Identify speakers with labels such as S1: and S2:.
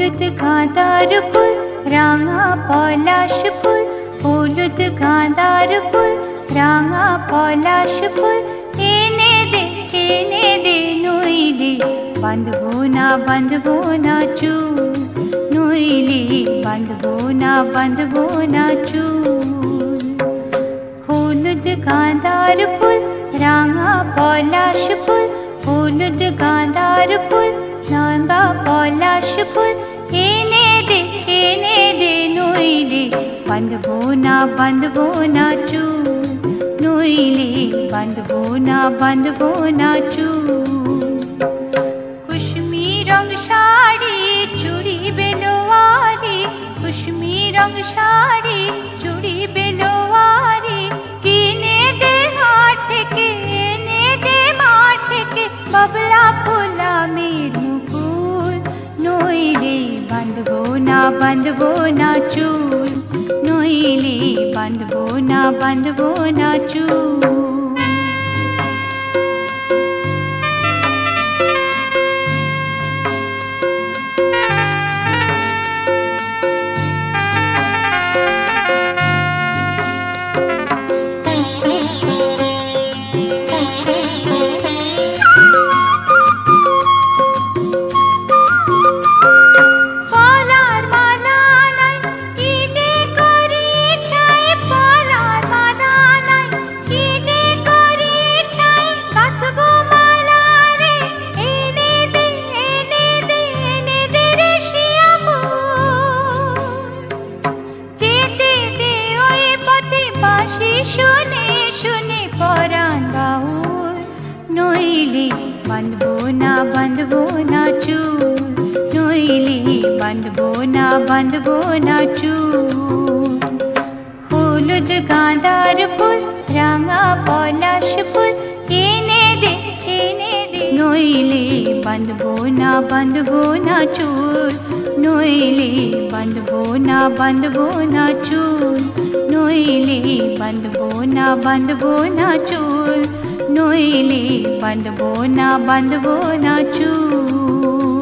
S1: হলুদ গাঁদার ফুল রাঙা পলাশ ফুল, হলুদ গাঁদার ফুল রাঙা পলাশ ফুল, এনে দে নইলে বাঁধবো না চুল, নইলে বাঁধবো না চুল। হলুদ গাঁদার ফুল রাঙা পলাশ ফুল, হলুদ গাঁদার ফুল রাঙা পলাশ ফুল, এনে দে নইলে বাঁধবো না চুল, নইলে বাঁধবো না চুল। কুসুমি রং শাড়ি চুড়ি বেলোয়ারি, কুসুমি রং শাড়ি চুড়ি বেলোয়ারি, কিনে দে হাট থেকে এনে দে মাঠ থেকে, বাবলা ফুলা মের মুকুল, নইলে বাঁধবো না চুল, নইলে বাঁধবো না চুল। নইলে বাঁধবো না চুল, নইলে বাঁধবো না চুল। হলুদ গাঁদার ফুল রাঙা পলাশ ফুল, এনে দে নইলে বাঁধবো না চুল, নইলে বাঁধবো না চুল, নইলে বাঁধবো না চুল, নইলে বাঁধবো না চুল।